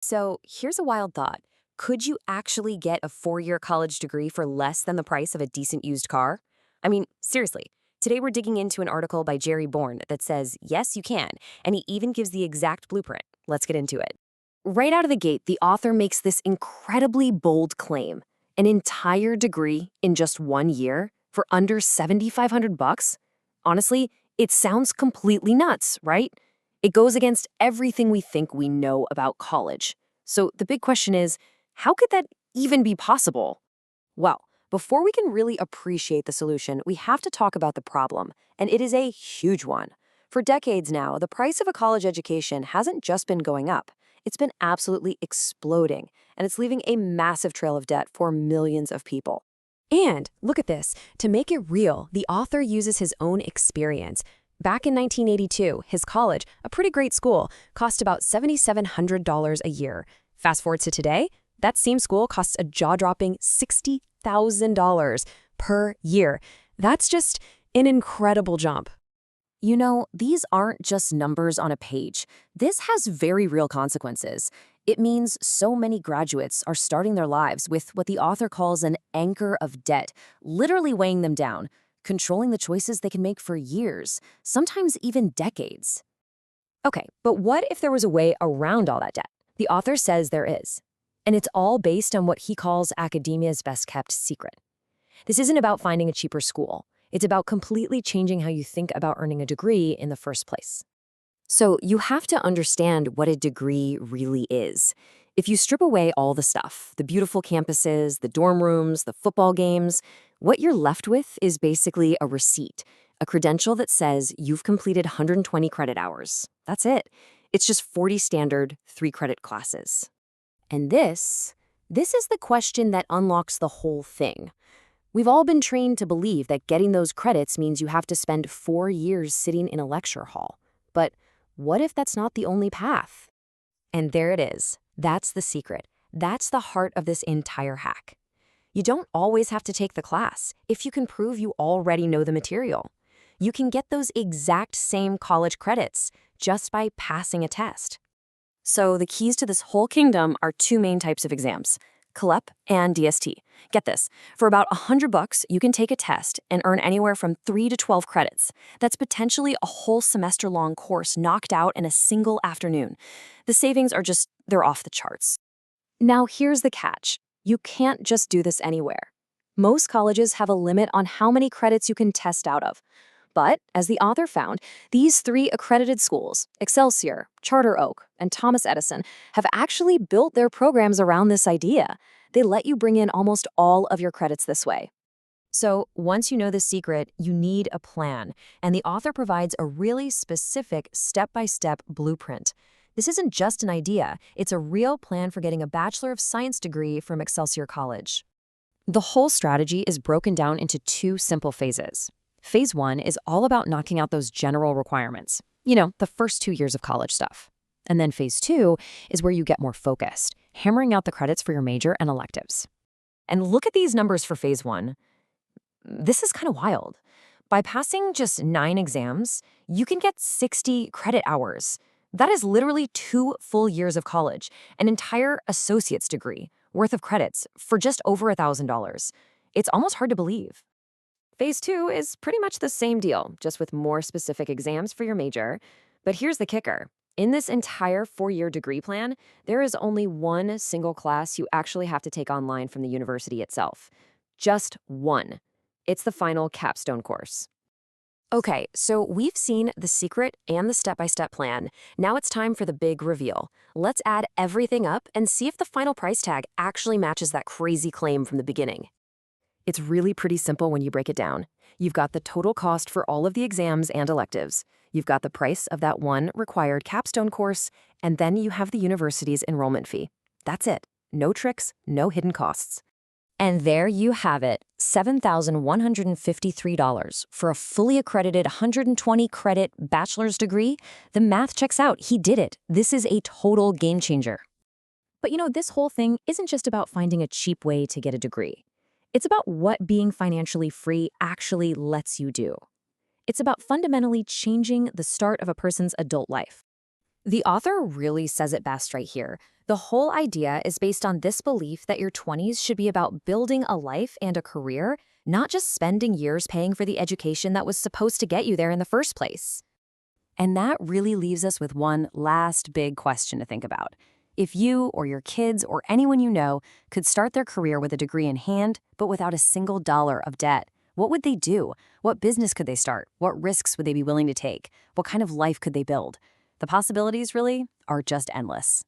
So here's a wild thought. Could you actually get a 4 year college degree for less than the price of a decent used car? I mean, seriously. Today we're digging into an article by Jerry Bourne that says, yes, you can, and he even gives the exact blueprint. Let's get into it. Right out of the gate, the author makes this incredibly bold claim. An entire degree in just 1 year for under 7,500 bucks? Honestly, it sounds completely nuts, right? It goes against everything we think we know about college. So the big question is, how could that even be possible? Well, before we can really appreciate the solution, we have to talk about the problem, and it is a huge one. For decades now, the price of a college education hasn't just been going up. It's been absolutely exploding, and it's leaving a massive trail of debt for millions of people. And look at this. To make it real, the author uses his own experience. Back in 1982, his college, a pretty great school, cost about $7,700 a year. Fast forward to today, that same school costs a jaw-dropping $60,000 per year. That's just an incredible jump. You know, these aren't just numbers on a page. This has very real consequences. It means so many graduates are starting their lives with what the author calls an anchor of debt, literally weighing them down, controlling the choices they can make for years, sometimes even decades. Okay, but what if there was a way around all that debt? The author says there is. And it's all based on what he calls academia's best-kept secret. This isn't about finding a cheaper school. It's about completely changing how you think about earning a degree in the first place. So you have to understand what a degree really is. If you strip away all the stuff, the beautiful campuses, the dorm rooms, the football games, what you're left with is basically a receipt, a credential that says you've completed 120 credit hours. That's it. It's just 40 standard 3-credit classes. And this is the question that unlocks the whole thing. We've all been trained to believe that getting those credits means you have to spend 4 years sitting in a lecture hall. But what if that's not the only path? And there it is. That's the secret. That's the heart of this entire hack. You don't always have to take the class if you can prove you already know the material. You can get those exact same college credits just by passing a test. So the keys to this whole kingdom are two main types of exams, CLEP and DST. Get this, for about $100, you can take a test and earn anywhere from 3 to 12 credits. That's potentially a whole semester-long course knocked out in a single afternoon. The savings are they're off the charts. Now here's the catch. You can't just do this anywhere. Most colleges have a limit on how many credits you can test out of. But, as the author found, these 3 accredited schools, Excelsior, Charter Oak, and Thomas Edison, have actually built their programs around this idea. They let you bring in almost all of your credits this way. So, once you know the secret, you need a plan, and the author provides a really specific step-by-step blueprint. This isn't just an idea, it's a real plan for getting a Bachelor of Science degree from Excelsior College. The whole strategy is broken down into 2 simple phases. Phase 1 is all about knocking out those general requirements. You know, the first 2 years of college stuff. And then phase 2 is where you get more focused, hammering out the credits for your major and electives. And look at these numbers for phase 1. This is kind of wild. By passing just 9 exams, you can get 60 credit hours. That is literally 2 full years of college, an entire associate's degree worth of credits for just over $1,000. It's almost hard to believe. Phase 2 is pretty much the same deal, just with more specific exams for your major. But here's the kicker. In this entire 4-year degree plan, there is only one single class you actually have to take online from the university itself. Just one. It's the final capstone course. Okay, so we've seen the secret and the step-by-step plan. Now it's time for the big reveal. Let's add everything up and see if the final price tag actually matches that crazy claim from the beginning. It's really pretty simple when you break it down. You've got the total cost for all of the exams and electives. You've got the price of that one required capstone course, and then you have the university's enrollment fee. That's it. No tricks, no hidden costs. And there you have it, $7,153 for a fully accredited 120-credit bachelor's degree. The math checks out. He did it. This is a total game changer. But you know, this whole thing isn't just about finding a cheap way to get a degree. It's about what being financially free actually lets you do. It's about fundamentally changing the start of a person's adult life. The author really says it best right here. The whole idea is based on this belief that your 20s should be about building a life and a career, not just spending years paying for the education that was supposed to get you there in the first place. And that really leaves us with one last big question to think about. If you or your kids or anyone you know could start their career with a degree in hand, but without a single dollar of debt, what would they do? What business could they start? What risks would they be willing to take? What kind of life could they build? The possibilities really are just endless.